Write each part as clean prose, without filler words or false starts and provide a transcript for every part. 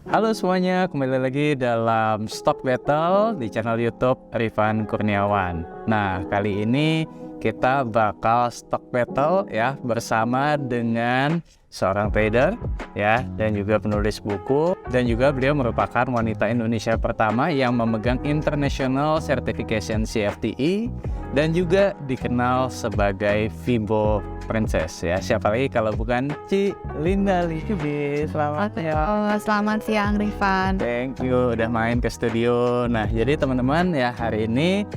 Halo semuanya, kembali lagi dalam Stock Battle di channel YouTube Rifan Kurniawan. Nah, kali ini kita bakal Stock Battle ya bersama dengan seorang trader ya dan juga penulis buku, dan juga beliau merupakan wanita Indonesia pertama yang memegang International Certification CFTE dan juga dikenal sebagai Fibo Princess ya. Siapa lagi kalau bukan Ci Linda Libi. Selamat ya. Selamat siang Rifan. Thank you udah main ke studio. Nah, jadi teman-teman ya, hari ini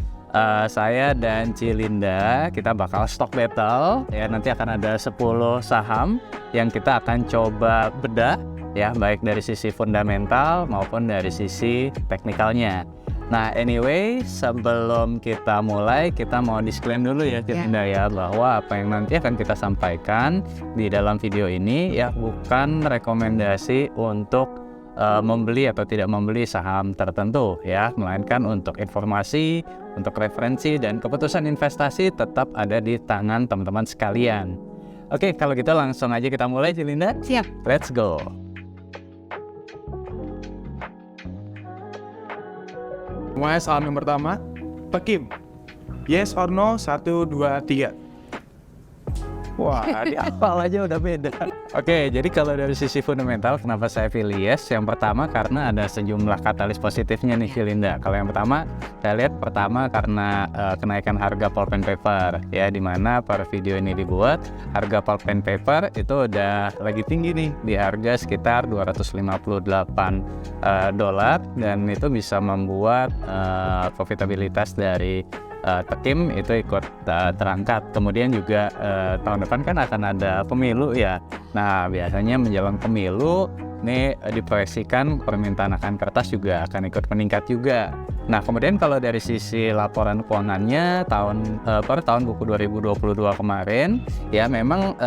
saya dan Ci Linda kita bakal stock battle ya. Nanti akan ada 10 saham yang kita akan coba bedah ya, baik dari sisi fundamental maupun dari sisi teknikalnya. Nah, anyway, sebelum kita mulai, kita mau disclaim dulu ya, Ci Linda ya, bahwa apa yang nanti akan kita sampaikan di dalam video ini ya bukan rekomendasi untuk membeli atau tidak membeli saham tertentu ya, melainkan untuk informasi, untuk referensi, dan keputusan investasi tetap ada di tangan teman-teman sekalian. Oke, kalau gitu langsung aja kita mulai, Ci Linda. Siap. Let's go. Mulai saham yang pertama, Tekim. Yes or no, 1, 2, 3. Wah, di apal aja udah beda. Oke, jadi kalau dari sisi fundamental, kenapa saya pilih yes? Yang pertama karena ada sejumlah katalis positifnya nih, Ci Linda. Kalau yang pertama, saya lihat pertama karena kenaikan harga pulp and paper ya, dimana per video ini dibuat, harga pulp and paper itu udah lagi tinggi nih, di harga sekitar $258 dan itu bisa membuat profitabilitas dari Tekim itu ikut terangkat. Kemudian juga tahun depan kan akan ada pemilu ya. Nah, biasanya menjelang pemilu ini diproyeksikan permintaan akan kertas juga akan ikut meningkat juga. Nah, kemudian kalau dari sisi laporan keuangannya per tahun buku 2022 kemarin ya, memang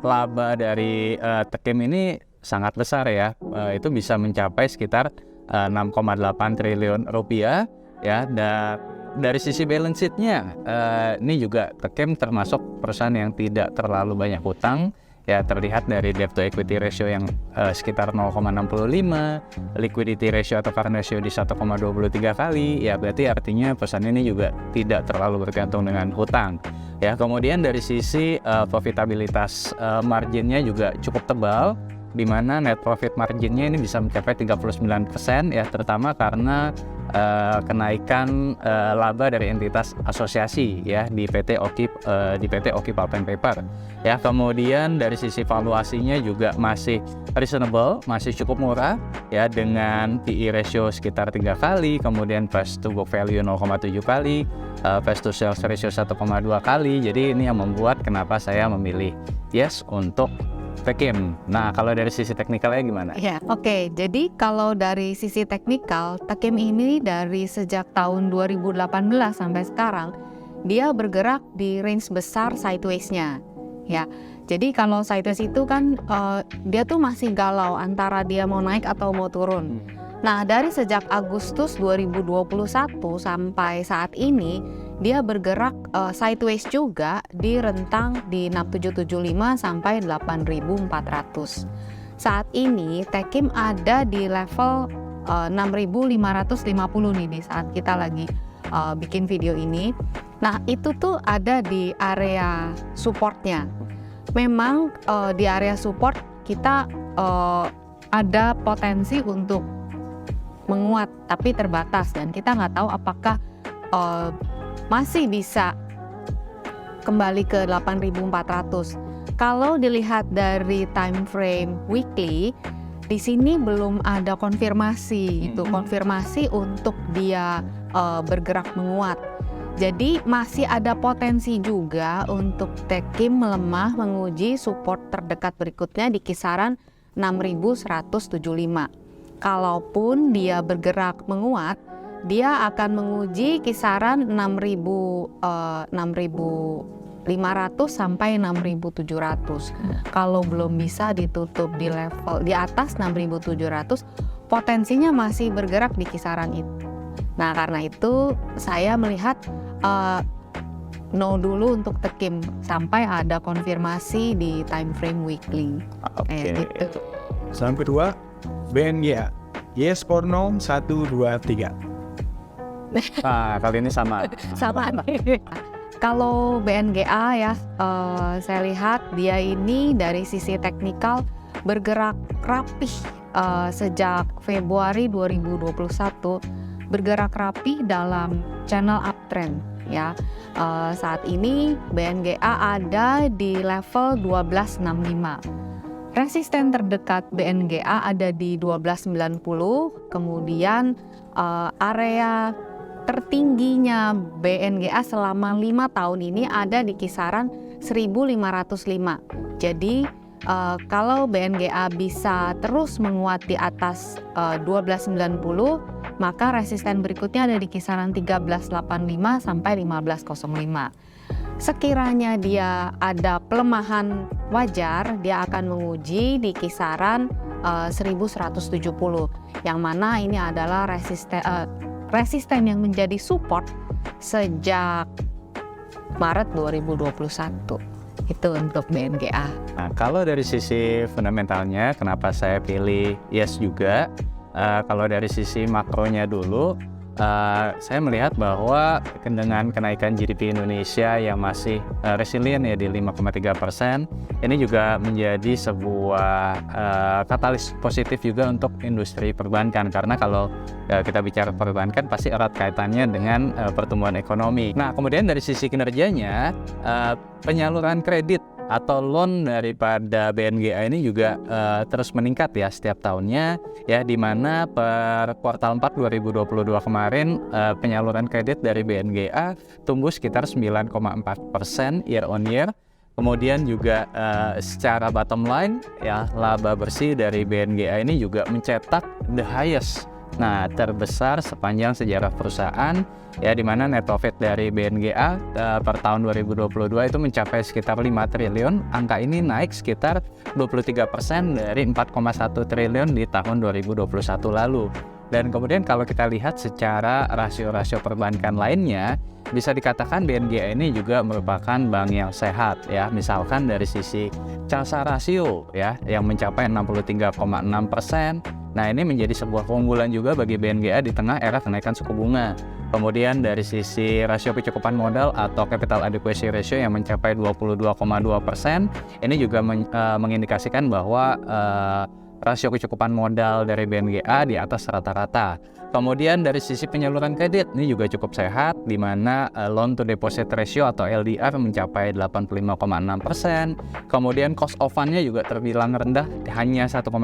laba dari Tekim ini sangat besar ya. Itu bisa mencapai sekitar 6,8 triliun rupiah ya. Dan dari sisi balance sheet-nya, ini juga Tekim termasuk perusahaan yang tidak terlalu banyak hutang ya, terlihat dari debt to equity ratio yang sekitar 0,65, liquidity ratio atau current ratio di 1,23 kali ya, berarti artinya perusahaan ini juga tidak terlalu bergantung dengan hutang ya. Kemudian dari sisi profitabilitas, marginnya juga cukup tebal, di mana net profit marginnya ini bisa mencapai 39% ya, terutama karena kenaikan laba dari entitas asosiasi ya di PT Oki Pulp and Paper ya. Kemudian dari sisi valuasinya juga masih reasonable, masih cukup murah ya, dengan PE ratio sekitar 3 kali, kemudian price to book value 0,7 kali, price to sales ratio 1,2 kali. Jadi ini yang membuat kenapa saya memilih yes untuk Tekim. Nah, kalau dari sisi teknikalnya gimana? Ya, oke. Jadi kalau dari sisi teknikal, Tekim ini dari sejak tahun 2018 sampai sekarang dia bergerak di range besar sideways-nya. Ya. Jadi kalau sideways itu kan dia tuh masih galau antara dia mau naik atau mau turun. Nah, dari sejak Agustus 2021 sampai saat ini dia bergerak sideways juga di rentang di 6775 sampai 8400. Saat ini Tekim ada di level 6550 nih di saat kita lagi bikin video ini. Nah, itu tuh ada di area supportnya. Memang di area support kita ada potensi untuk menguat, tapi terbatas, dan kita nggak tahu apakah masih bisa kembali ke 8400. Kalau dilihat dari time frame weekly, di sini belum ada konfirmasi konfirmasi untuk dia bergerak menguat. Jadi masih ada potensi juga untuk Tekim melemah menguji support terdekat berikutnya di kisaran 6175. Kalaupun dia bergerak menguat, dia akan menguji kisaran 6.500 sampai 6.700. Kalau belum bisa ditutup di level di atas 6.700, potensinya masih bergerak di kisaran itu. Nah, karena itu saya melihat no dulu untuk Tekim sampai ada konfirmasi di time frame weekly. Oke. Gitu. Saham kedua, BNY. Yes or no? 1, 2, 3. Nah, kali ini sama. Sama nih. Kalau BNGA ya, saya lihat dia ini dari sisi teknikal bergerak rapih sejak Februari 2021, bergerak rapih dalam channel uptrend ya. Saat ini BNGA ada di level 1265. Resisten terdekat BNGA ada di 1290, kemudian area tertingginya BNGA selama 5 tahun ini ada di kisaran 1505. Jadi kalau BNGA bisa terus menguat di atas 1290, maka resisten berikutnya ada di kisaran 1385 sampai 1505. Sekiranya dia ada pelemahan wajar, dia akan menguji di kisaran 1170, yang mana ini adalah resisten yang menjadi support sejak Maret 2021. Itu untuk BNGA. Nah, kalau dari sisi fundamentalnya, kenapa saya pilih yes juga? Kalau dari sisi makronya dulu, saya melihat bahwa dengan kenaikan GDP Indonesia yang masih resilient ya di 5,3%, ini juga menjadi sebuah katalis positif juga untuk industri perbankan, karena kalau kita bicara perbankan pasti erat kaitannya dengan pertumbuhan ekonomi. Nah, kemudian dari sisi kinerjanya, penyaluran kredit atau loan daripada BNGA ini juga terus meningkat ya setiap tahunnya ya, di mana per kuartal 4 2022 kemarin penyaluran kredit dari BNGA tumbuh sekitar 9,4% year on year. Kemudian juga secara bottom line ya, laba bersih dari BNGA ini juga mencetak the highest, nah terbesar sepanjang sejarah perusahaan ya, di mana net profit dari BNGA per tahun 2022 itu mencapai sekitar 5 triliun. Angka ini naik sekitar 23% dari 4,1 triliun di tahun 2021 lalu. Dan kemudian kalau kita lihat secara rasio-rasio perbankan lainnya, bisa dikatakan BNGA ini juga merupakan bank yang sehat ya. Misalkan dari sisi CASA rasio ya yang mencapai 63,6%. Nah, ini menjadi sebuah keunggulan juga bagi BNGA di tengah era kenaikan suku bunga. Kemudian dari sisi rasio kecukupan modal atau capital adequacy ratio yang mencapai 22,2%, ini juga mengindikasikan bahwa rasio kecukupan modal dari BNGA di atas rata-rata. Kemudian dari sisi penyaluran kredit ini juga cukup sehat, di mana loan to deposit ratio atau LDR mencapai 85,6%. Kemudian cost of fund-nya juga terbilang rendah, hanya 1,9%.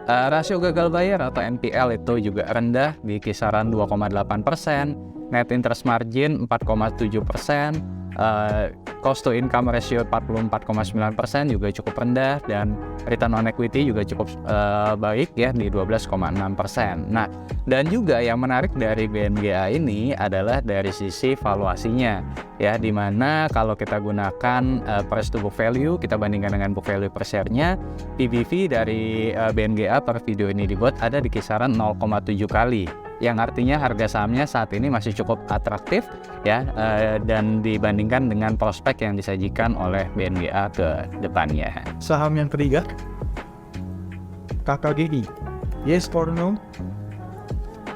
Rasio gagal bayar atau NPL itu juga rendah di kisaran 2,8%, net interest margin 4,7%, cost to income ratio 44,9% juga cukup rendah, dan return on equity juga cukup baik ya di 12,6%. Nah, dan juga yang menarik dari BNGA ini adalah dari sisi valuasinya ya, dimana kalau kita gunakan price to book value, kita bandingkan dengan book value per share-nya, PBV dari BNGA per video ini dibuat ada di kisaran 0,7 kali, yang artinya harga sahamnya saat ini masih cukup atraktif ya, dan dibandingkan dengan prospek yang disajikan oleh BNGA ke depannya. Saham yang ketiga, KKGI. Yes or no?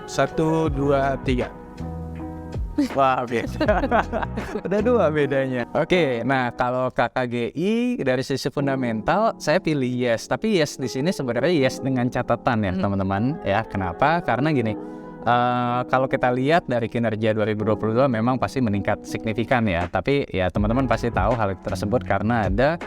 1, 2, 3. Wah, beda. Udah 2 bedanya. Oke, nah kalau KKGI dari sisi fundamental saya pilih yes, tapi yes di sini sebenarnya yes dengan catatan ya teman-teman ya. Kenapa? Karena gini, kalau kita lihat dari kinerja 2022 memang pasti meningkat signifikan ya, tapi ya teman-teman pasti tahu hal tersebut karena ada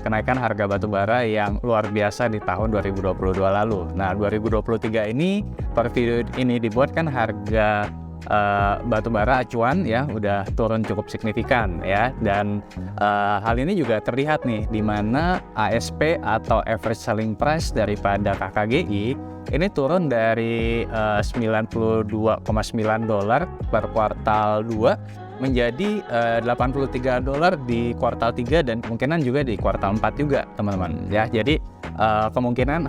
kenaikan harga batubara yang luar biasa di tahun 2022 lalu. Nah, 2023 ini per video ini dibuat kan harga batubara acuan ya udah turun cukup signifikan ya, dan hal ini juga terlihat nih di mana ASP atau average selling price daripada KKGI ini turun dari $92,9 per kuartal 2 menjadi $83 di kuartal 3 dan kemungkinan juga di kuartal 4 juga teman-teman ya. Jadi kemungkinan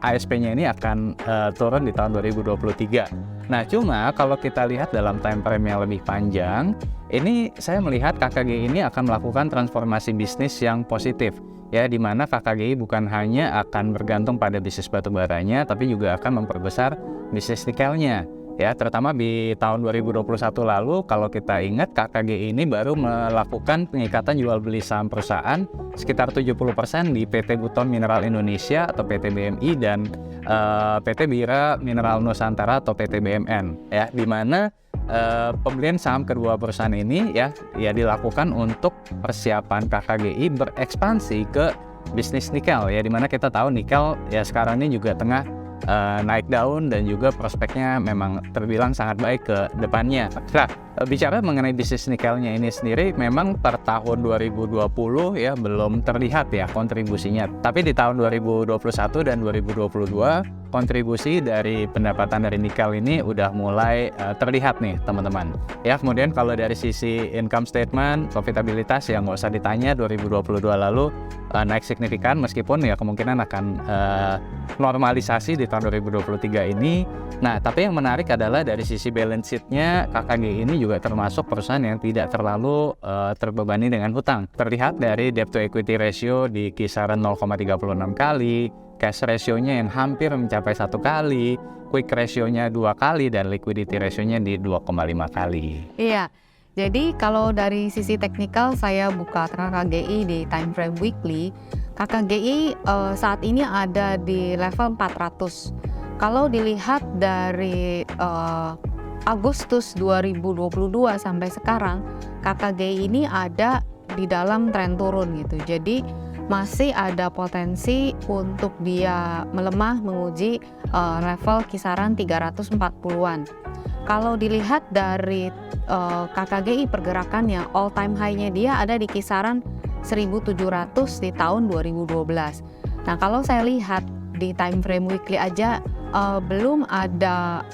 ASP-nya ini akan turun di tahun 2023. Nah, cuma kalau kita lihat dalam time frame yang lebih panjang, ini saya melihat KKGI ini akan melakukan transformasi bisnis yang positif. Ya, di mana KKGI bukan hanya akan bergantung pada bisnis batubaranya, tapi juga akan memperbesar bisnis nikelnya. Ya, terutama di tahun 2021 lalu, kalau kita ingat KKGI ini baru melakukan pengikatan jual beli saham perusahaan sekitar 70% di PT Buton Mineral Indonesia atau PT BMI dan PT Bira Mineral Nusantara atau PT BMN. Ya, di mana pembelian saham kedua perusahaan ini ya dilakukan untuk persiapan KKGI berekspansi ke bisnis nikel, ya, di mana kita tahu nikel ya sekarang ini juga tengah naik daun dan juga prospeknya memang terbilang sangat baik ke depannya. Nah, bicara mengenai bisnis nikelnya ini sendiri, memang per tahun 2020 ya belum terlihat ya kontribusinya. Tapi di tahun 2021 dan 2022 kontribusi dari pendapatan dari nikel ini udah mulai terlihat nih teman-teman. Ya, kemudian kalau dari sisi income statement, profitabilitas ya nggak usah ditanya, 2022 lalu naik signifikan, meskipun ya kemungkinan akan normalisasi di tahun 2023 ini. Nah, tapi yang menarik adalah dari sisi balance sheet-nya, KKGI ini juga termasuk perusahaan yang tidak terlalu terbebani dengan hutang. Terlihat dari debt to equity ratio di kisaran 0,36 kali, cash ratio-nya yang hampir mencapai 1 kali, quick ratio-nya 2 kali, dan liquidity ratio-nya di 2,5 kali. Iya. Jadi kalau dari sisi teknikal saya buka KKGI di time frame weekly, KKGI saat ini ada di level 400. Kalau dilihat dari Agustus 2022 sampai sekarang, KKGI ini ada di dalam tren turun gitu. Jadi masih ada potensi untuk dia melemah menguji level kisaran 340-an. Kalau dilihat dari KKGI pergerakannya, all time high-nya dia ada di kisaran 1.700 di tahun 2012. Nah, kalau saya lihat di time frame weekly aja belum ada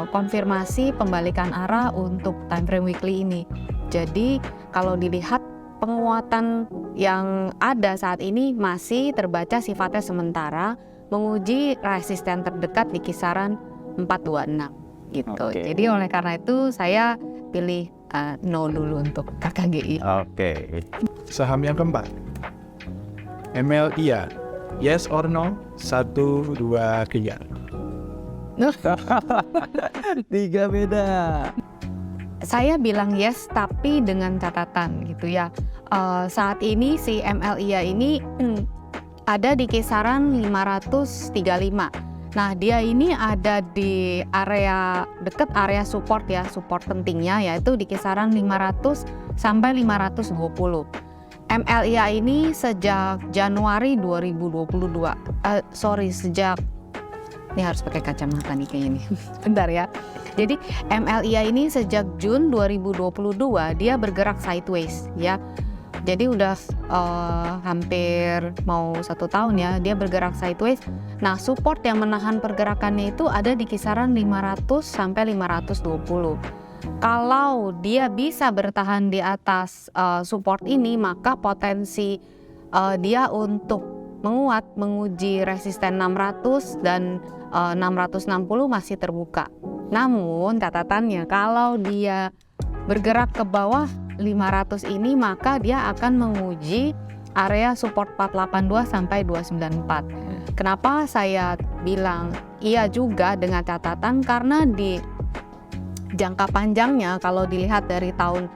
konfirmasi pembalikan arah untuk time frame weekly ini. Jadi kalau dilihat penguatan yang ada saat ini masih terbaca sifatnya sementara, menguji resisten terdekat di kisaran 426 gitu. Oke. Jadi oleh karena itu saya pilih no dulu untuk KKGI. Oke. Saham yang keempat, MLIA. Yes or no? 1, 2, 3. Tiga beda. Saya bilang yes, tapi dengan catatan gitu ya. Saat ini si MLIA ini ada di kisaran 535. Nah, dia ini ada di area dekat area support ya, support pentingnya yaitu di kisaran 500 sampai 520. MLIA ini sejak Januari 2022. Sejak ini harus pakai kacamata nih kayaknya nih. Bentar ya. Jadi MLIA ini sejak Jun 2022 dia bergerak sideways ya. Jadi udah hampir mau 1 tahun ya dia bergerak sideways. Nah, support yang menahan pergerakannya itu ada di kisaran 500 sampai 520. Kalau dia bisa bertahan di atas support ini, maka potensi dia untuk menguat menguji resisten 600 dan 660 masih terbuka. Namun catatannya kalau dia bergerak ke bawah 500 ini, maka dia akan menguji area support 482 sampai 294. Kenapa saya bilang iya juga dengan catatan, karena di jangka panjangnya kalau dilihat dari tahun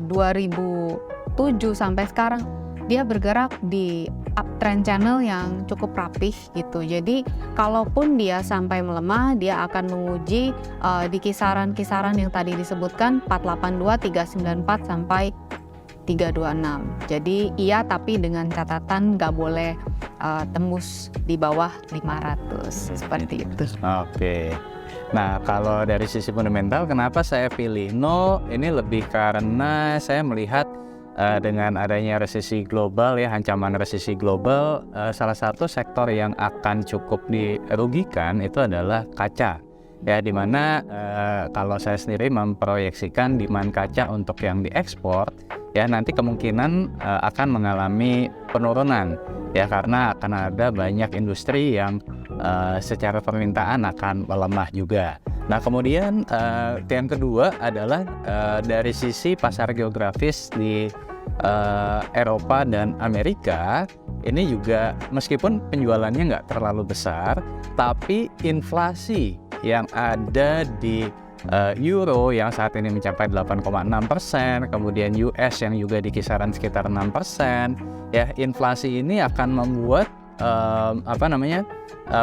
2007 sampai sekarang dia bergerak di uptrend channel yang cukup rapih gitu. Jadi kalaupun dia sampai melemah, dia akan menguji di kisaran-kisaran yang tadi disebutkan 482, 394 sampai 326. Jadi iya, tapi dengan catatan nggak boleh tembus di bawah 500 seperti itu. Oke. Nah, kalau dari sisi fundamental, kenapa saya pilih no? Ini lebih karena saya melihat dengan adanya resesi global ya, ancaman resesi global, salah satu sektor yang akan cukup dirugikan itu adalah kaca. Ya, dimana kalau saya sendiri memproyeksikan demand kaca untuk yang diekspor ya nanti kemungkinan akan mengalami penurunan ya, karena akan ada banyak industri yang secara permintaan akan melemah juga. Nah kemudian yang kedua adalah dari sisi pasar geografis di Eropa dan Amerika, ini juga meskipun penjualannya nggak terlalu besar, tapi inflasi yang ada di Euro yang saat ini mencapai 8,6%, kemudian US yang juga di kisaran sekitar 6%, ya inflasi ini akan membuat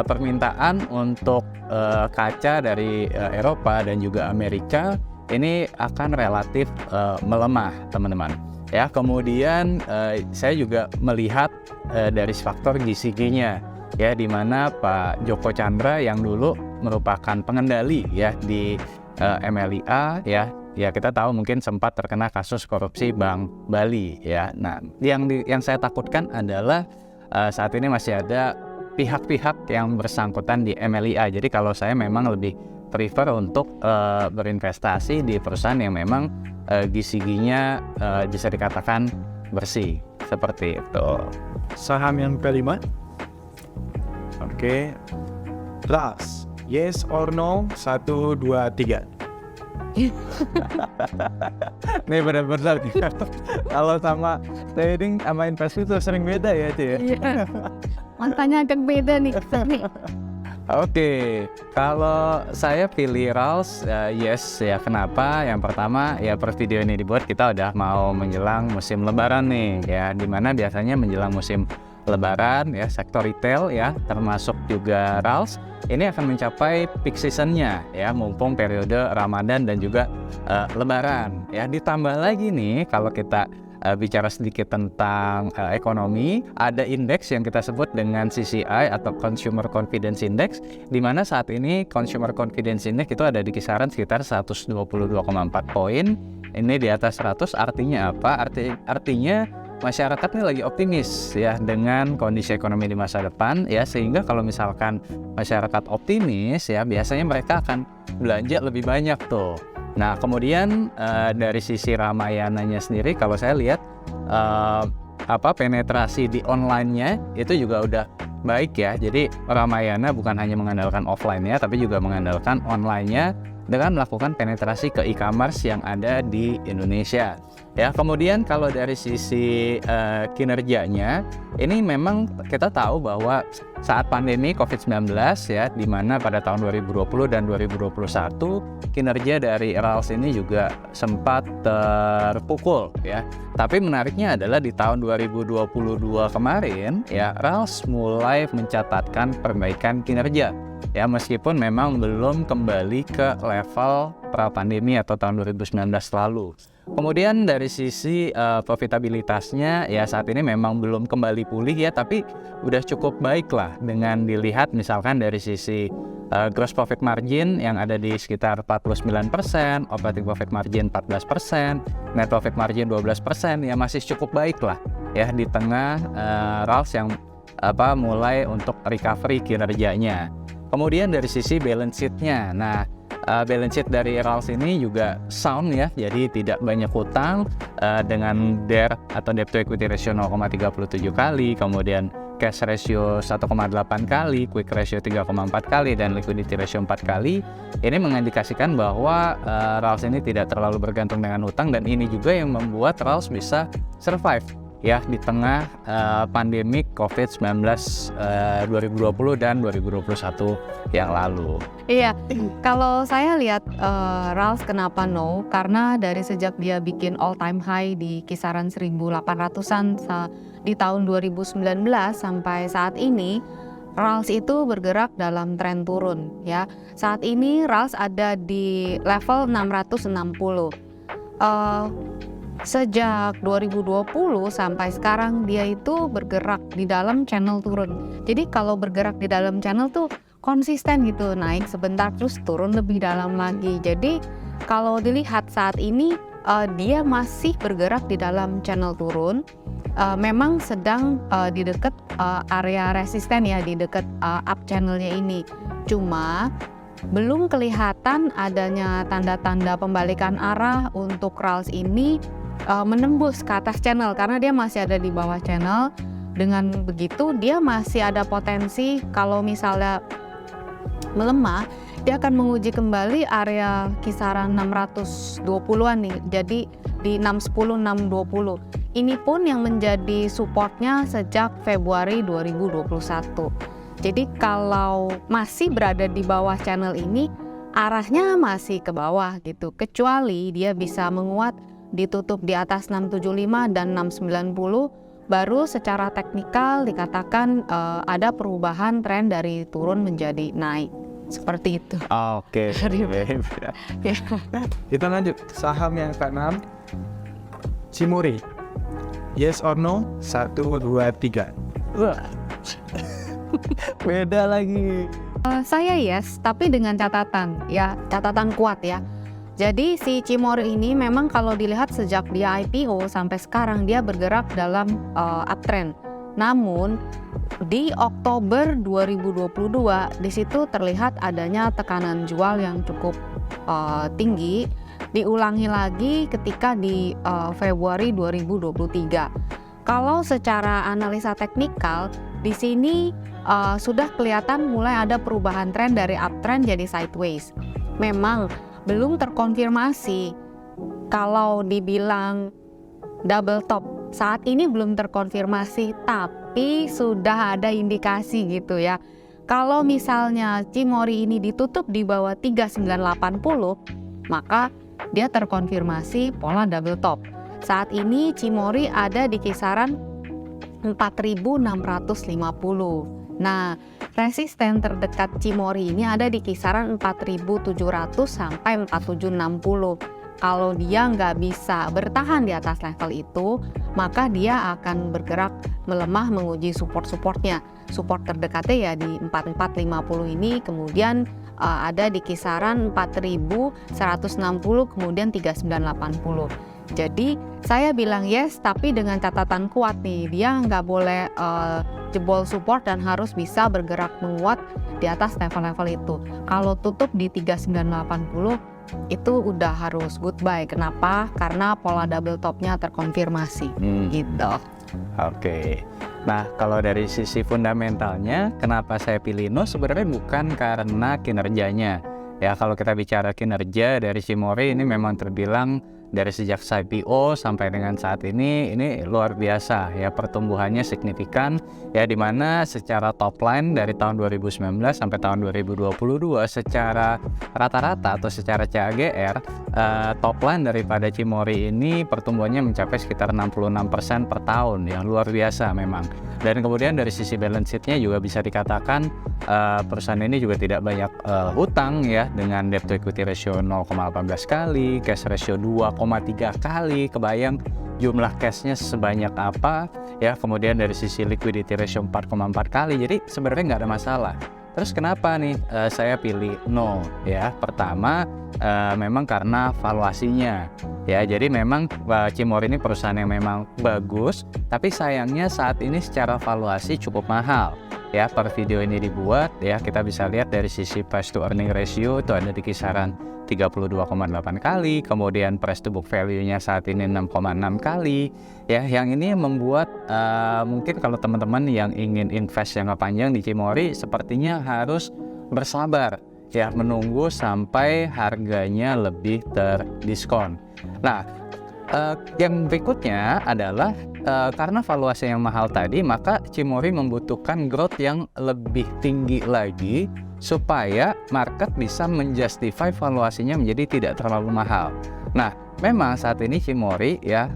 permintaan untuk kaca dari Eropa dan juga Amerika ini akan relatif melemah, teman-teman. Ya, kemudian saya juga melihat dari faktor GCG-nya, ya, di mana Pak Joko Chandra yang dulu merupakan pengendali ya di MLIA, ya kita tahu mungkin sempat terkena kasus korupsi Bank Bali, ya. Nah, yang saya takutkan adalah saat ini masih ada pihak-pihak yang bersangkutan di MLIA. Jadi kalau saya memang lebih prefer untuk berinvestasi di perusahaan yang memang GCG-nya bisa dikatakan bersih, seperti itu. Saham yang kelima. Oke. Ras. Yes or no? 1, 2, 3. Nih benar-benar kalau sama trading sama investasi itu sering beda ya, Ci ya. Iya. Makanya agak beda nih. Oke, kalau saya pilih RALS, yes ya. Kenapa? Yang pertama ya, per video ini dibuat kita udah mau menjelang musim Lebaran nih ya, dimana biasanya menjelang musim Lebaran ya sektor retail ya termasuk juga RALS ini akan mencapai peak seasonnya ya, mumpung periode Ramadan dan juga Lebaran ya. Ditambah lagi nih kalau kita bicara sedikit tentang ekonomi, ada indeks yang kita sebut dengan CCI atau Consumer Confidence Index, di mana saat ini Consumer Confidence Index itu ada di kisaran sekitar 122,4 poin. Ini di atas 100, artinya apa? Artinya masyarakat ini lagi optimis ya dengan kondisi ekonomi di masa depan ya, sehingga kalau misalkan masyarakat optimis ya biasanya mereka akan belanja lebih banyak tuh. Nah kemudian dari sisi Ramayananya sendiri kalau saya lihat penetrasi di online-nya itu juga udah baik ya. Jadi Ramayana bukan hanya mengandalkan offline-nya tapi juga mengandalkan online-nya dengan melakukan penetrasi ke e-commerce yang ada di Indonesia. Ya, kemudian kalau dari sisi kinerjanya, ini memang kita tahu bahwa saat pandemi COVID-19 ya, di mana pada tahun 2020 dan 2021 kinerja dari RALS ini juga sempat terpukul ya. Tapi menariknya adalah di tahun 2022 kemarin ya, RALS mulai mencatatkan perbaikan kinerja. Ya, meskipun memang belum kembali ke level pra-pandemi atau tahun 2019 lalu. Kemudian dari sisi profitabilitasnya ya saat ini memang belum kembali pulih ya, tapi udah cukup baik lah dengan dilihat misalkan dari sisi gross profit margin yang ada di sekitar 49%, operating profit margin 14%, net profit margin 12%, ya masih cukup baik lah ya di tengah RALS yang mulai untuk recovery kinerjanya. Kemudian dari sisi balance sheet-nya, nah balance sheet dari RALS ini juga sound ya, jadi tidak banyak hutang dengan DER atau debt to equity ratio 0,37 kali, kemudian cash ratio 1,8 kali, quick ratio 3,4 kali, dan liquidity ratio 4 kali. Ini mengindikasikan bahwa RALS ini tidak terlalu bergantung dengan hutang, dan ini juga yang membuat RALS bisa survive ya di tengah pandemi COVID-19 2020 dan 2021 yang lalu. Iya, kalau saya lihat RALS kenapa no? Karena dari sejak dia bikin all time high di kisaran 1.800-an di tahun 2019 sampai saat ini, RALS itu bergerak dalam tren turun ya. Saat ini RALS ada di level 660. Sejak 2020 sampai sekarang dia itu bergerak di dalam channel turun. Jadi kalau bergerak di dalam channel tuh konsisten gitu, naik sebentar terus turun lebih dalam lagi. Jadi kalau dilihat saat ini dia masih bergerak di dalam channel turun. Memang sedang di dekat area resisten ya, di dekat up channelnya ini. Cuma belum kelihatan adanya tanda-tanda pembalikan arah untuk RALS ini menembus ke atas channel karena dia masih ada di bawah channel. Dengan begitu dia masih ada potensi kalau misalnya melemah, dia akan menguji kembali area kisaran 620-an nih. Jadi di 610 620. Ini pun yang menjadi supportnya sejak Februari 2021. Jadi kalau masih berada di bawah channel ini, arahnya masih ke bawah gitu. Kecuali dia bisa menguat ditutup di atas 675 dan 690, baru secara teknikal dikatakan ada perubahan tren dari turun menjadi naik. Seperti itu. Oke. Ya. Kita lanjut saham yang ke-6, Cimori. Yes or no? 1, 2, 3. Wah. Beda lagi. Saya yes, tapi dengan catatan ya, catatan kuat ya. Jadi si Cimori ini memang kalau dilihat sejak dia IPO sampai sekarang dia bergerak dalam uptrend. Namun di Oktober 2022 di situ terlihat adanya tekanan jual yang cukup tinggi. Diulangi lagi ketika di Februari 2023. Kalau secara analisa teknikal di sini sudah kelihatan mulai ada perubahan tren dari uptrend jadi sideways. Memang belum terkonfirmasi kalau dibilang double top saat ini belum terkonfirmasi, tapi sudah ada indikasi gitu ya. Kalau misalnya Cimori ini ditutup di bawah 3980, maka dia terkonfirmasi pola double top. Saat ini Cimori ada di kisaran 4.650. Nah, resisten terdekat Cimori ini ada di kisaran 4.700 sampai 4.760. Kalau dia nggak bisa bertahan di atas level itu, maka dia akan bergerak melemah menguji support-supportnya. Support terdekatnya ya di 4.450 ini, kemudian ada di kisaran 4.160, kemudian 3.980. Jadi saya bilang yes, tapi dengan catatan kuat nih, dia nggak boleh jebol support dan harus bisa bergerak menguat di atas level-level itu. Kalau tutup di 3980 itu udah harus goodbye. Kenapa? Karena pola double topnya terkonfirmasi gitu. Oke. Nah, kalau dari sisi fundamentalnya, kenapa saya pilih no? Sebenarnya bukan karena kinerjanya. Ya, kalau kita bicara kinerja dari Cimori ini memang terbilang dari sejak IPO sampai dengan saat ini luar biasa ya, pertumbuhannya signifikan ya, dimana secara top line dari tahun 2019 sampai tahun 2022 secara rata-rata atau secara CAGR top line daripada Cimori ini pertumbuhannya mencapai sekitar 66% per tahun, yang luar biasa memang. Dan kemudian dari sisi balance sheet-nya juga bisa dikatakan perusahaan ini juga tidak banyak hutang ya, dengan debt to equity ratio 0,18 kali, cash ratio 2,3 kali, kebayang jumlah cashnya sebanyak apa ya. Kemudian dari sisi liquidity ratio 4,4 kali, jadi sebenarnya nggak ada masalah. Terus kenapa nih saya pilih no ya? Pertama memang karena valuasinya ya. Jadi memang Cimori ini perusahaan yang memang bagus, tapi sayangnya saat ini secara valuasi cukup mahal ya. Per video ini dibuat ya, kita bisa lihat dari sisi price to earning ratio itu ada di kisaran 32,8 kali, kemudian price to book value-nya saat ini 6,6 kali ya. Yang ini membuat mungkin kalau teman-teman yang ingin invest jangka panjang di Cimori sepertinya harus bersabar ya, menunggu sampai harganya lebih terdiskon. Nah, yang berikutnya adalah karena valuasi yang mahal tadi, maka Cimori membutuhkan growth yang lebih tinggi lagi supaya market bisa menjustify valuasinya menjadi tidak terlalu mahal. Nah, memang saat ini Cimori ya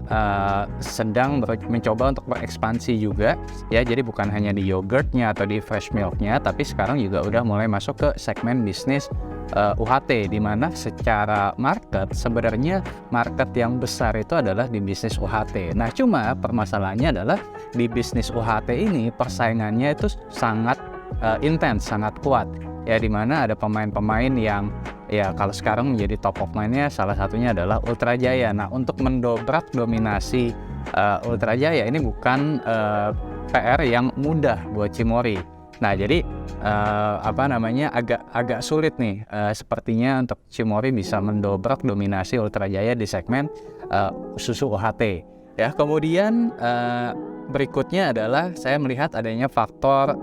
sedang mencoba untuk berekspansi juga ya. Jadi bukan hanya di yogurtnya atau di fresh milknya, tapi sekarang juga udah mulai masuk ke segmen bisnis UHT, di mana secara market sebenarnya market yang besar itu adalah di bisnis UHT. Nah, cuma permasalahannya adalah di bisnis UHT ini persaingannya itu sangat intens, sangat kuat ya, di mana ada pemain-pemain yang ya kalau sekarang menjadi top of mind-nya salah satunya adalah Ultra Jaya. Nah, untuk mendobrak dominasi Ultra Jaya ini bukan PR yang mudah buat Cimori. Nah, jadi agak sulit nih sepertinya untuk Cimory bisa mendobrak dominasi Ultrajaya di segmen susu UHT. Ya, kemudian berikutnya adalah saya melihat adanya faktor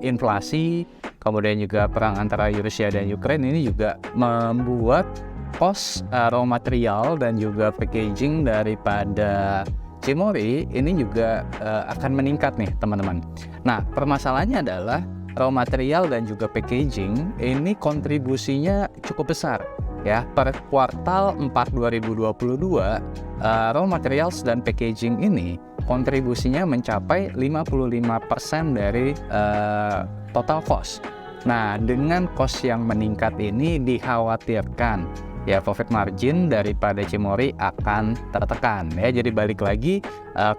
inflasi, kemudian juga perang antara Rusia dan Ukraina ini juga membuat cost raw material dan juga packaging daripada Cimory ini juga akan meningkat nih teman-teman. Nah, permasalahannya adalah raw material dan juga packaging ini kontribusinya cukup besar ya. Per kuartal 4 2022 raw materials dan packaging ini kontribusinya mencapai 55% dari total cost. Nah, dengan cost yang meningkat ini dikhawatirkan ya profit margin daripada Cimory akan tertekan ya. Jadi balik lagi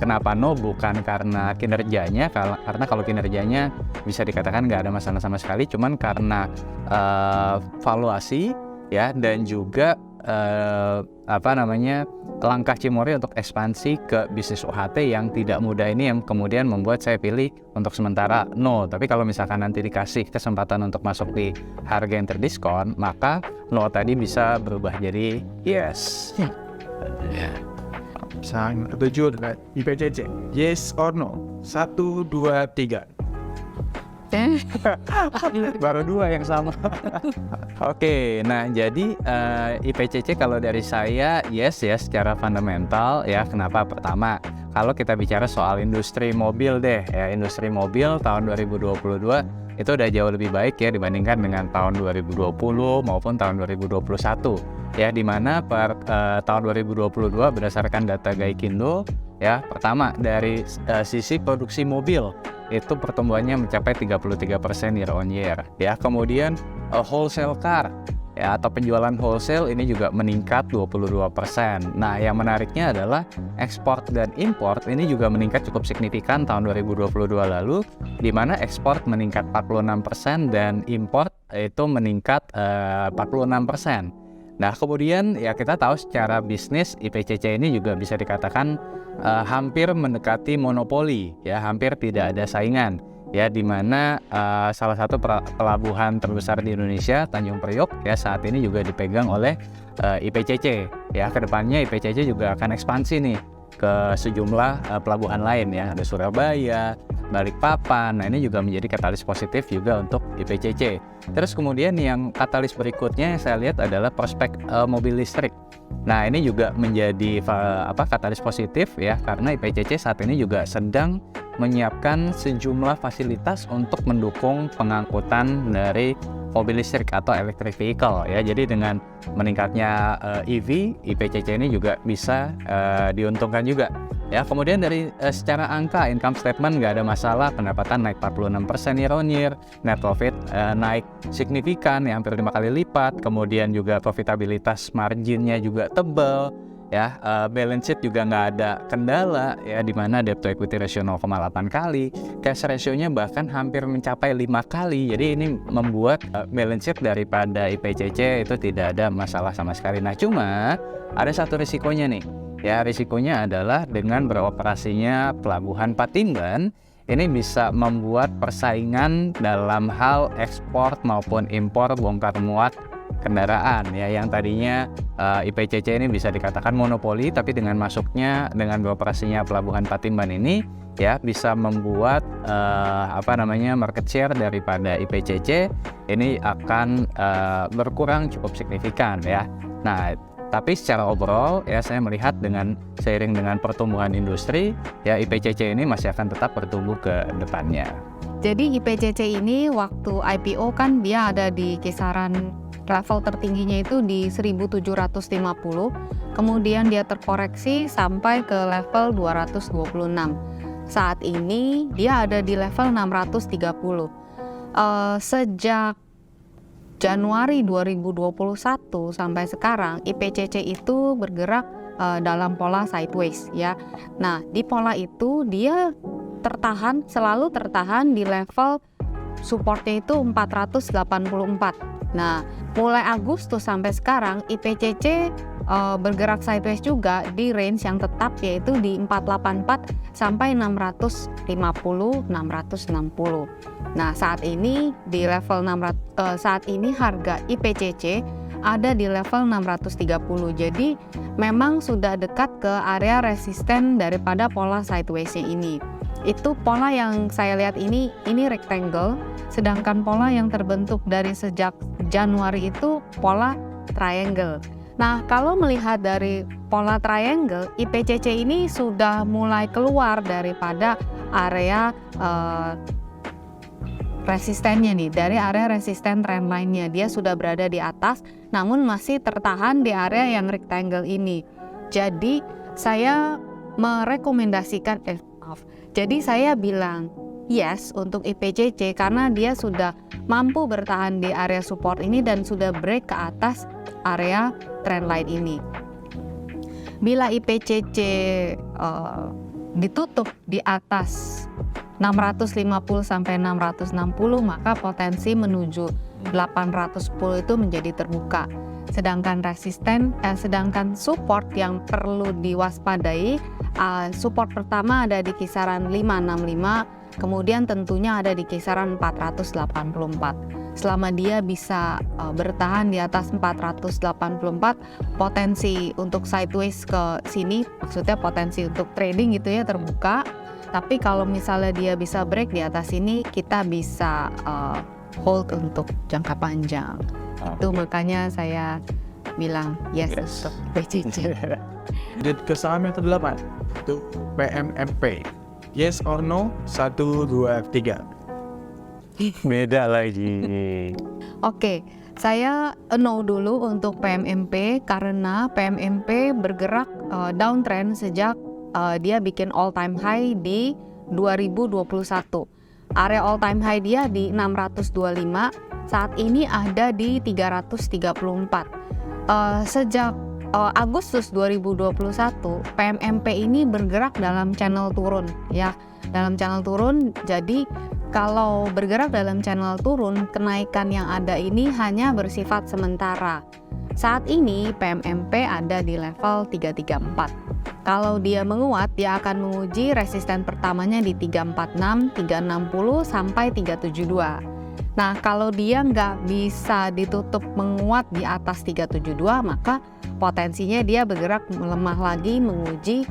kenapa no, bukan karena kinerjanya, karena kalau kinerjanya bisa dikatakan nggak ada masalah sama sekali, cuman karena valuasi ya, dan juga langkah Cimory untuk ekspansi ke bisnis UHT yang tidak mudah ini yang kemudian membuat saya pilih untuk sementara no. Tapi kalau misalkan nanti dikasih kesempatan untuk masuk di harga yang terdiskon, maka no tadi bisa berubah jadi yes. Sangat setuju dengan IPCC. Yes or no? 1, 2, 3. Baru 2 yang sama. Oke, nah jadi IPCC kalau dari saya yes ya secara fundamental ya. Kenapa? Pertama, kalau kita bicara soal industri mobil deh ya, industri mobil tahun 2022 itu udah jauh lebih baik ya dibandingkan dengan tahun 2020 maupun tahun 2021 ya, dimana per tahun 2022 berdasarkan data Gaikindo ya, pertama dari sisi produksi mobil itu pertumbuhannya mencapai 33% year on year ya. Kemudian wholesale car ya, atau penjualan wholesale ini juga meningkat 22%. Nah, yang menariknya adalah ekspor dan import ini juga meningkat cukup signifikan tahun 2022 lalu, di mana ekspor meningkat 46% dan import itu meningkat 46%. Nah, kemudian ya kita tahu secara bisnis IPCC ini juga bisa dikatakan hampir mendekati monopoli ya, hampir tidak ada saingan ya, di mana salah satu pelabuhan terbesar di Indonesia, Tanjung Priok ya, saat ini juga dipegang oleh IPCC ya. Kedepannya IPCC juga akan ekspansi nih ke sejumlah pelabuhan lain ya, ada Surabaya, Balikpapan. Nah, ini juga menjadi katalis positif juga untuk IPCC. Terus kemudian yang katalis berikutnya yang saya lihat adalah prospek mobil listrik. Nah, ini juga menjadi katalis positif ya, karena IPCC saat ini juga sedang menyiapkan sejumlah fasilitas untuk mendukung pengangkutan dari mobil listrik atau electric vehicle ya. Jadi dengan meningkatnya EV, IPCC ini juga bisa diuntungkan juga ya. Kemudian dari secara angka income statement nggak ada masalah, pendapatan naik 46% year on year, net profit naik signifikan ya, hampir 5 kali lipat. Kemudian juga profitabilitas marginnya juga tebal ya, balance sheet juga nggak ada kendala ya, di mana debt to equity ratio 0,8 kali, cash ratio-nya bahkan hampir mencapai 5 kali. Jadi ini membuat balance sheet daripada IPCC itu tidak ada masalah sama sekali. Nah, cuma ada satu risikonya nih ya, risikonya adalah dengan beroperasinya pelabuhan Patimban ini bisa membuat persaingan dalam hal ekspor maupun impor bongkar muat kendaraan ya, yang tadinya IPCC ini bisa dikatakan monopoli, tapi dengan dengan beroperasinya pelabuhan Patimban ini ya bisa membuat market share daripada IPCC ini akan berkurang cukup signifikan ya. Nah, tapi secara overall ya saya melihat seiring dengan pertumbuhan industri ya, IPCC ini masih akan tetap bertumbuh ke depannya. Jadi IPCC ini waktu IPO kan dia ada di kisaran level tertingginya itu di 1750, kemudian dia terkoreksi sampai ke level 226. Saat ini dia ada di level 630. Sejak Januari 2021 sampai sekarang IPCC itu bergerak dalam pola sideways ya. Nah, di pola itu dia selalu tertahan di level supportnya itu 484. Nah, mulai Agustus sampai sekarang IPCC bergerak sideways juga di range yang tetap, yaitu di 484 sampai 650 660. Nah, saat ini di level saat ini harga IPCC ada di level 630. Jadi memang sudah dekat ke area resisten daripada pola sideways-nya ini. Itu pola yang saya lihat ini rectangle, sedangkan pola yang terbentuk dari sejak Januari itu pola triangle. Nah, kalau melihat dari pola triangle, IPCC ini sudah mulai keluar daripada area resistennya nih, dari area resisten trendline-nya. Dia sudah berada di atas, namun masih tertahan di area yang rectangle ini. Jadi, saya merekomendasikan, jadi saya bilang yes untuk IPCC karena dia sudah mampu bertahan di area support ini dan sudah break ke atas area trendline ini. Bila IPCC ditutup di atas 650 sampai 660, maka potensi menuju 810 itu menjadi terbuka. Sedangkan sedangkan support yang perlu diwaspadai, support pertama ada di kisaran 565, kemudian tentunya ada di kisaran 484. Selama dia bisa bertahan di atas 484, potensi untuk sideways ke sini, maksudnya potensi untuk trading gitu ya, terbuka. Tapi kalau misalnya dia bisa break di atas ini, kita bisa hold untuk jangka panjang. Itu makanya saya bilang yes. Untuk PCC. Dan ke saham yang ke-8 itu PMMP. Yes or no? 1, 2, 3. Beda lagi. Oke, saya no dulu untuk PMMP karena PMMP bergerak downtrend sejak dia bikin all time high di 2021. Area all time high dia di 625, saat ini ada di 334. Sejak Agustus 2021, PMMP ini bergerak dalam channel turun ya. Dalam channel turun, jadi kalau bergerak dalam channel turun, kenaikan yang ada ini hanya bersifat sementara. Saat ini PMMP ada di level 334. Kalau dia menguat, dia akan menguji resisten pertamanya di 346, 360 sampai 372. Nah, kalau dia nggak bisa ditutup menguat di atas 372, maka potensinya dia bergerak melemah lagi menguji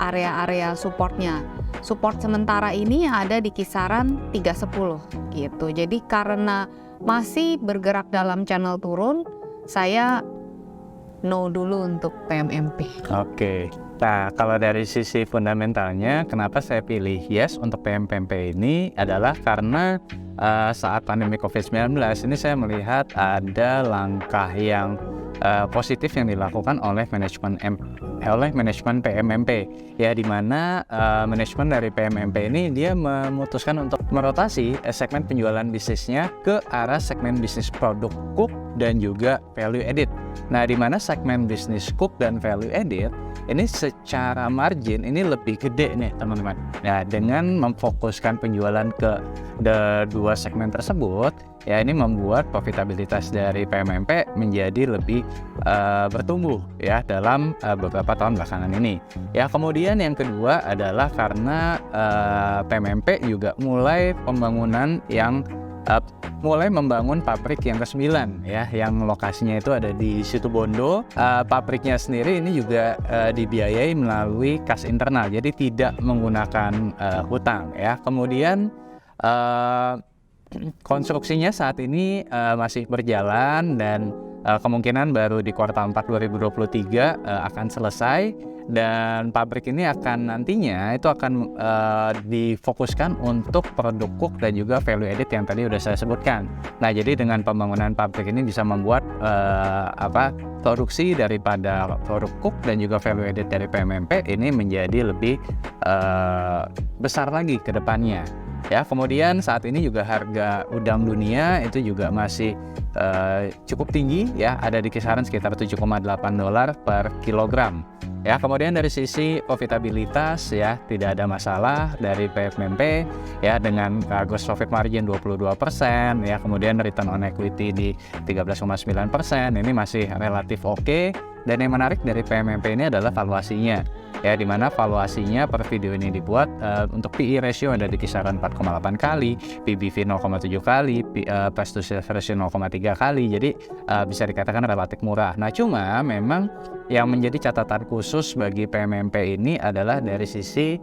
area-area supportnya. Support sementara ini ada di kisaran 310 gitu. Jadi karena masih bergerak dalam channel turun, saya no dulu untuk PMMP. Oke. Nah, kalau dari sisi fundamentalnya, kenapa saya pilih yes untuk PMMP ini adalah karena saat pandemi COVID-19 ini saya melihat ada langkah yang positif yang dilakukan oleh manajemen PMMP ya, di mana manajemen dari PMMP ini dia memutuskan untuk merotasi segmen penjualan bisnisnya ke arah segmen bisnis produk cook dan juga value added. Nah, di mana segmen bisnis cook dan value added ini secara margin ini lebih gede nih teman-teman. Nah, dengan memfokuskan penjualan ke dua segmen tersebut, ya ini membuat profitabilitas dari PMMP menjadi lebih bertumbuh ya dalam beberapa tahun belakangan ini. Ya, kemudian yang kedua adalah karena PMMP juga mulai pembangunan yang mulai membangun pabrik yang ke-9 ya, yang lokasinya itu ada di Situbondo. Pabriknya sendiri ini juga dibiayai melalui kas internal, jadi tidak menggunakan hutang ya. Kemudian konstruksinya saat ini masih berjalan dan kemungkinan baru di kuartal 4 2023 akan selesai, dan pabrik ini akan nantinya itu akan difokuskan untuk produk cook dan juga value added yang tadi udah saya sebutkan. Nah, jadi dengan pembangunan pabrik ini bisa membuat produksi daripada produk cook dan juga value added dari PMMP ini menjadi lebih besar lagi ke depannya. Ya, kemudian saat ini juga harga udang dunia itu juga masih cukup tinggi ya, ada di kisaran sekitar $7,8 per kilogram. Ya, kemudian dari sisi profitabilitas ya tidak ada masalah dari PMMP ya dengan gross profit margin 22% ya, kemudian return on equity di 13,9%, ini masih relatif oke. Dan yang menarik dari PMMP ini adalah valuasinya ya, dimana valuasinya per video ini dibuat untuk PE ratio ada di kisaran 4,8 kali, PBV 0,7 kali, price to sales ratio 0,3 kali, jadi bisa dikatakan relatif murah. Nah cuma memang yang menjadi catatan khusus bagi PMMP ini adalah dari sisi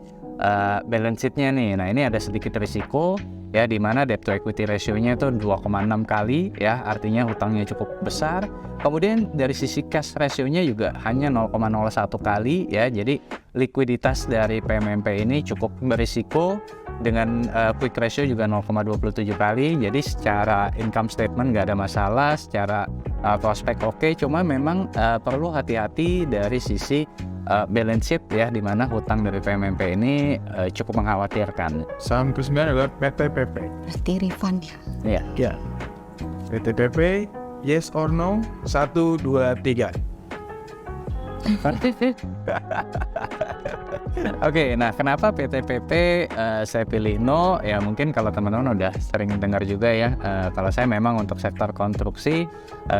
balance sheet-nya nih. Nah ini ada sedikit risiko ya, di mana debt to equity ratio-nya itu 2,6 kali ya, artinya hutangnya cukup besar. Kemudian dari sisi cash ratio-nya juga hanya 0,01 kali ya, jadi likuiditas dari PMMP ini cukup berisiko. Dengan quick ratio juga 0,27 kali, jadi secara income statement nggak ada masalah, secara prospek oke, cuma memang perlu hati-hati dari sisi balance sheet ya, dimana hutang dari PMMP ini cukup mengkhawatirkan. Saham ke-9 adalah PTPP. Berarti refund ya. Ya. PTPP, yes or no? 1, 2, 3. Oke, nah kenapa PTPP saya pilih no? Ya mungkin kalau teman-teman udah sering dengar juga ya, kalau saya memang untuk sektor konstruksi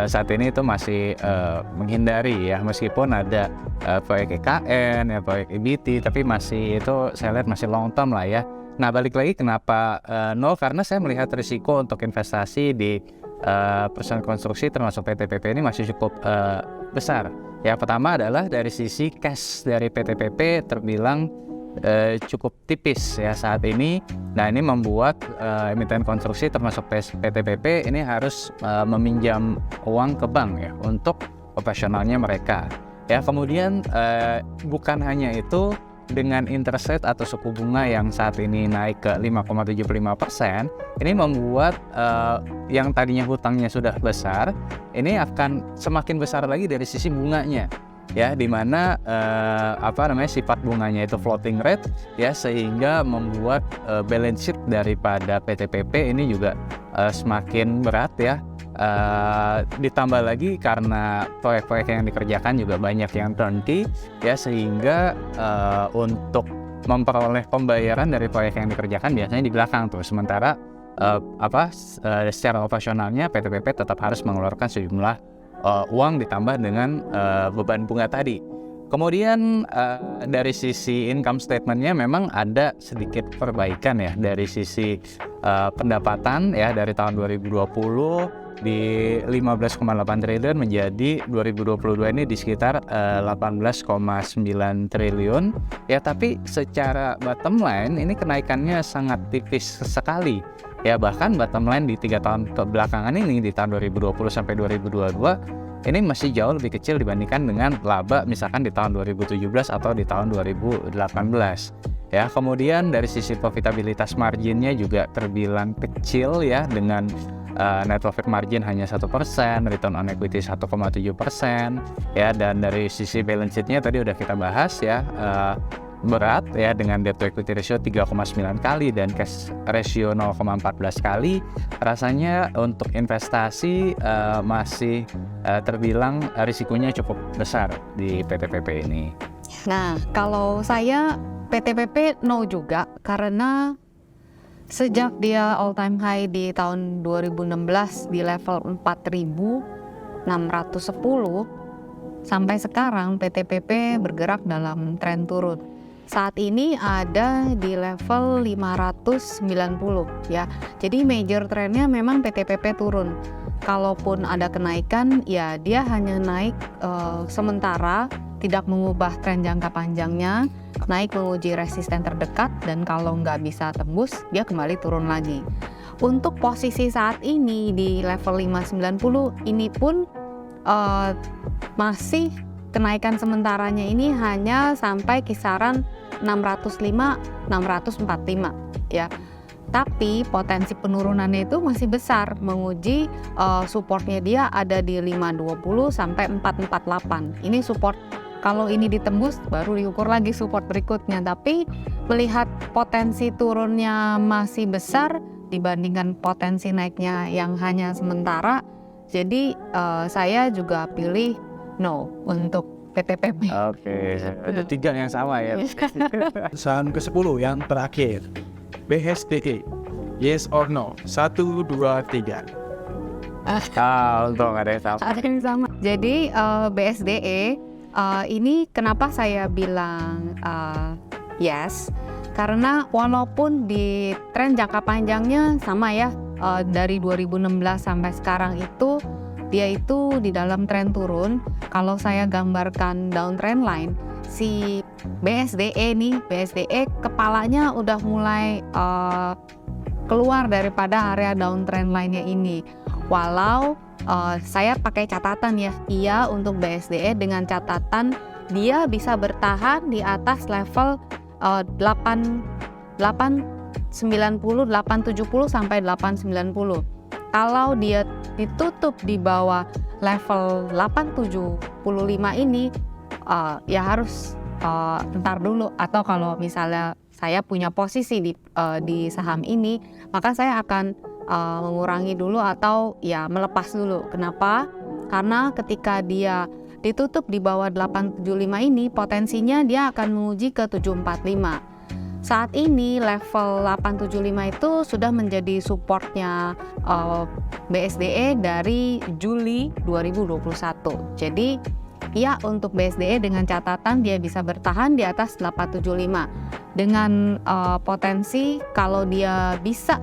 saat ini itu masih menghindari ya, meskipun ada proyek EKN ya, proyek EBT, tapi masih itu saya lihat masih long term lah ya. Nah balik lagi kenapa no, karena saya melihat risiko untuk investasi di perusahaan konstruksi termasuk PTPP ini masih cukup besar. Ya pertama adalah dari sisi cash dari PTPP terbilang cukup tipis ya saat ini. Nah ini membuat emiten konstruksi termasuk PTPP ini harus meminjam uang ke bank ya untuk operasionalnya mereka. Ya kemudian bukan hanya itu, dengan interest rate atau suku bunga yang saat ini naik ke 5,75%, ini membuat yang tadinya hutangnya sudah besar, ini akan semakin besar lagi dari sisi bunganya. Ya, di mana sifat bunganya itu floating rate ya, sehingga membuat balance sheet daripada PTPP ini juga semakin berat ya. Ditambah lagi karena proyek-proyek yang dikerjakan juga banyak yang turnkey ya, sehingga untuk memperoleh pembayaran dari proyek yang dikerjakan biasanya di belakang tuh, sementara secara operasionalnya PTPP tetap harus mengeluarkan sejumlah uang ditambah dengan beban bunga tadi. Kemudian dari sisi income statement-nya memang ada sedikit perbaikan ya, dari sisi pendapatan ya, dari tahun 2020 di 15,8 triliun menjadi 2022 ini di sekitar 18,9 triliun ya, tapi secara bottom line ini kenaikannya sangat tipis sekali ya, bahkan bottom line di 3 tahun kebelakangan ini, di tahun 2020 sampai 2022 ini masih jauh lebih kecil dibandingkan dengan laba misalkan di tahun 2017 atau di tahun 2018 ya. Kemudian dari sisi profitabilitas marginnya juga terbilang kecil ya, dengan net profit margin hanya 1%, return on equity 1,7% ya, dan dari sisi balance sheet-nya tadi udah kita bahas ya, berat ya, dengan debt to equity ratio 3,9 kali dan cash ratio 0,14 kali. Rasanya untuk investasi masih terbilang risikonya cukup besar di PTPP ini. Nah, kalau saya PTPP no juga, karena sejak dia all time high di tahun 2016 di level 4.610 sampai sekarang PTPP bergerak dalam tren turun. Saat ini ada di level 590 ya. Jadi major trennya memang PTPP turun. Kalaupun ada kenaikan ya dia hanya naik sementara, tidak mengubah tren jangka panjangnya, naik menguji resisten terdekat, dan kalau nggak bisa tembus dia kembali turun lagi. Untuk posisi saat ini di level 590 ini pun masih kenaikan sementaranya ini hanya sampai kisaran 605-645 ya. Tapi potensi penurunannya itu masih besar, menguji supportnya dia ada di 520 sampai 448. Ini support, kalau ini ditembus baru diukur lagi support berikutnya. Tapi melihat potensi turunnya masih besar dibandingkan potensi naiknya yang hanya sementara, jadi saya juga pilih no untuk PTPP. Oke, ada 3 yang sama ya. Saham ke-10 yang terakhir, BSDE. Yes or no? 1, 2, 3. Untung ada yang sama. Ada yang sama. Jadi BSDE ini kenapa saya bilang yes? Karena walaupun di tren jangka panjangnya sama ya, dari 2016 sampai sekarang itu dia itu di dalam tren turun. Kalau saya gambarkan downtrend line, si BSDE nih, BSDE kepalanya udah mulai keluar daripada area downtrend line-nya ini. Walau saya pakai catatan ya, iya untuk BSDE dengan catatan dia bisa bertahan di atas level 890, 870 sampai 890. Kalau dia ditutup di bawah level 875 ini, ya harus ntar dulu. Atau kalau misalnya saya punya posisi di saham ini, maka saya akan mengurangi dulu atau ya melepas dulu. Kenapa? Karena ketika dia ditutup di bawah 875 ini, potensinya dia akan menguji ke 745. Saat ini level 875 itu sudah menjadi supportnya BSDE dari Juli 2021. Jadi ya untuk BSDE dengan catatan dia bisa bertahan di atas 875 dengan potensi kalau dia bisa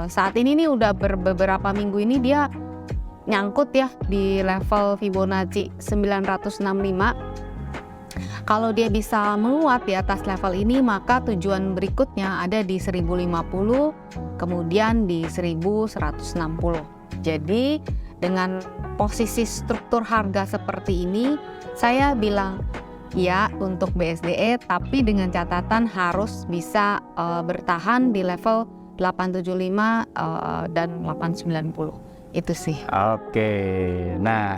saat ini nih udah beberapa minggu ini dia nyangkut ya di level Fibonacci 965. Kalau dia bisa menguat di atas level ini, maka tujuan berikutnya ada di 1050, kemudian di 1160. Jadi dengan posisi struktur harga seperti ini, saya bilang ya untuk BSDE, tapi dengan catatan harus bisa bertahan di level 875 dan 890. Itu sih. Oke, nah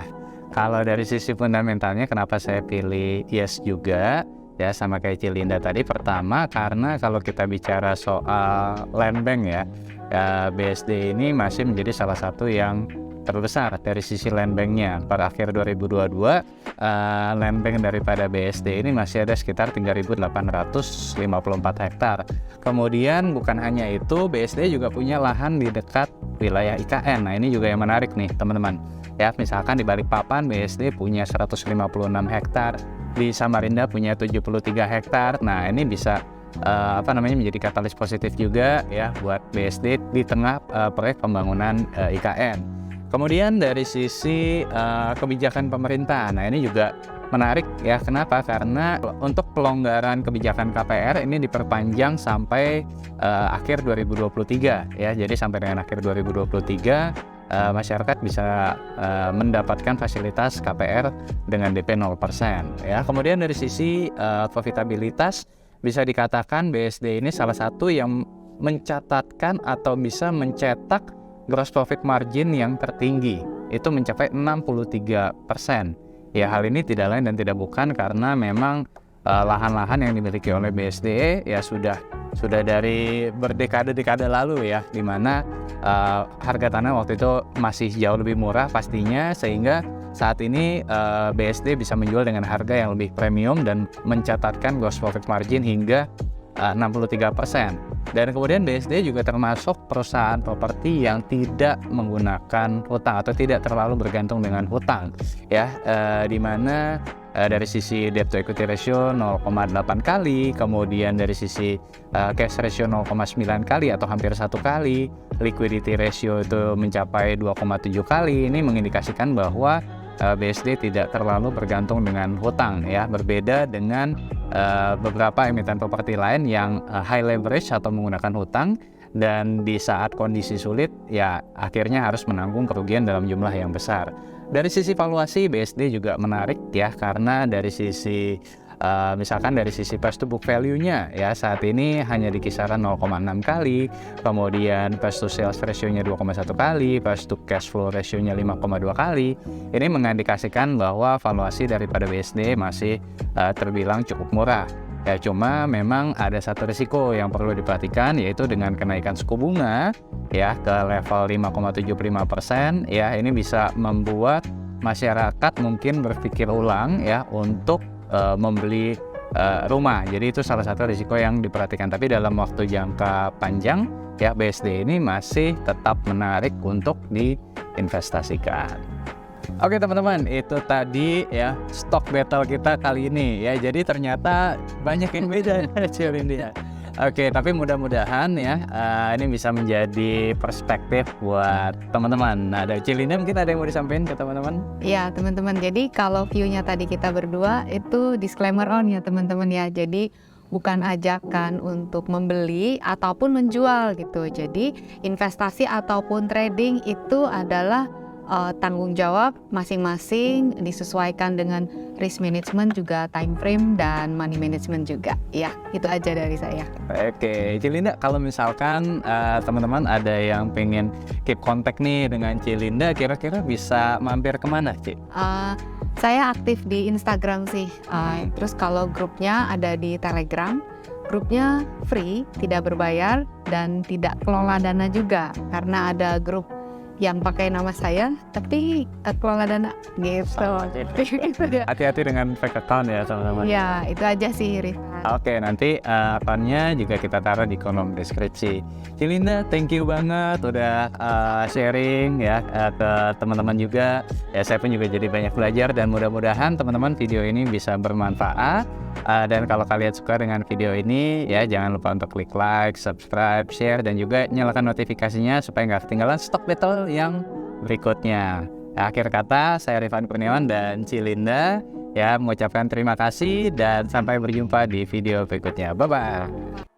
kalau dari sisi fundamentalnya kenapa saya pilih yes juga ya sama kayak Cilinda tadi. Pertama karena kalau kita bicara soal land bank ya, BSD ini masih menjadi salah satu yang terbesar dari sisi land banknya. Pada akhir 2022 land bank daripada BSD ini masih ada sekitar 3.854 hektar. Kemudian bukan hanya itu, BSD juga punya lahan di dekat wilayah IKN. Nah ini juga yang menarik nih teman-teman. Ya, misalkan di Balikpapan BSD punya 156 hektar, di Samarinda punya 73 hektar. Nah, ini bisa menjadi katalis positif juga ya buat BSD di tengah proyek pembangunan IKN. Kemudian dari sisi kebijakan pemerintah. Nah, ini juga menarik ya. Kenapa? Karena untuk pelonggaran kebijakan KPR ini diperpanjang sampai akhir 2023 ya. Jadi sampai dengan akhir 2023 masyarakat bisa mendapatkan fasilitas KPR dengan DP 0% ya. Kemudian dari sisi profitabilitas bisa dikatakan BSD ini salah satu yang mencatatkan atau bisa mencetak gross profit margin yang tertinggi, itu mencapai 63%. Ya, hal ini tidak lain dan tidak bukan karena memang lahan-lahan yang dimiliki oleh BSD ya sudah dari berdekade-dekade lalu ya, di mana harga tanah waktu itu masih jauh lebih murah pastinya, sehingga saat ini BSD bisa menjual dengan harga yang lebih premium dan mencatatkan gross profit margin hingga 63%. Dan kemudian BSD juga termasuk perusahaan properti yang tidak menggunakan hutang atau tidak terlalu bergantung dengan hutang ya, di mana dari sisi debt to equity ratio 0,8 kali, kemudian dari sisi cash ratio 0,9 kali atau hampir 1 kali, liquidity ratio itu mencapai 2,7 kali. Ini mengindikasikan bahwa BSD tidak terlalu bergantung dengan hutang ya, berbeda dengan beberapa emiten properti lain yang high leverage atau menggunakan hutang, dan di saat kondisi sulit ya akhirnya harus menanggung kerugian dalam jumlah yang besar. Dari sisi valuasi BSD juga menarik ya, karena dari sisi misalkan dari sisi price to book value-nya ya saat ini hanya di kisaran 0,6 kali, kemudian price to sales ratio-nya 2,1 kali, price to cash flow ratio-nya 5,2 kali. Ini mengindikasikan bahwa valuasi daripada BSD masih terbilang cukup murah. Ya, cuma memang ada satu risiko yang perlu diperhatikan, yaitu dengan kenaikan suku bunga ya ke level 5,75% ya, ini bisa membuat masyarakat mungkin berpikir ulang ya untuk membeli rumah. Jadi itu salah satu risiko yang diperhatikan. Tapi dalam waktu jangka panjang ya BSD ini masih tetap menarik untuk diinvestasikan. Oke teman-teman, itu tadi ya stock battle kita kali ini ya. Jadi ternyata banyak yang beda Cilinda. Oke, tapi mudah-mudahan ya ini bisa menjadi perspektif buat teman-teman. Nah, dari Cilinda mungkin ada yang mau disampaikan ke teman-teman? Ya teman-teman, jadi kalau view-nya tadi kita berdua itu disclaimer on ya teman-teman ya. Jadi bukan ajakan untuk membeli ataupun menjual gitu. Jadi investasi ataupun trading itu adalah tanggung jawab masing-masing, disesuaikan dengan risk management juga, time frame dan money management juga. Ya, itu aja dari saya. Oke, Cilinda, kalau misalkan teman-teman ada yang pengen keep contact nih dengan Cilinda, kira-kira bisa mampir kemana, Ci? Saya aktif di Instagram sih. Terus kalau grupnya ada di Telegram. Grupnya free, tidak berbayar dan tidak kelola dana juga, karena ada grup yang pakai nama saya tapi kelola dana gitu. Hati-hati dengan fake account ya teman-teman. Ya, itu aja sih Rifan. Oke, nanti akunnya juga kita taruh di kolom deskripsi. Cilinda, thank you banget udah sharing ya ke teman-teman juga. Ya, saya pun juga jadi banyak belajar dan mudah-mudahan teman-teman video ini bisa bermanfaat. Dan kalau kalian suka dengan video ini ya jangan lupa untuk klik like, subscribe, share dan juga nyalakan notifikasinya supaya nggak ketinggalan stock battle yang berikutnya. Akhir kata, saya Rifan Kurniawan dan Cilinda ya mengucapkan terima kasih dan sampai berjumpa di video berikutnya. Bye-bye.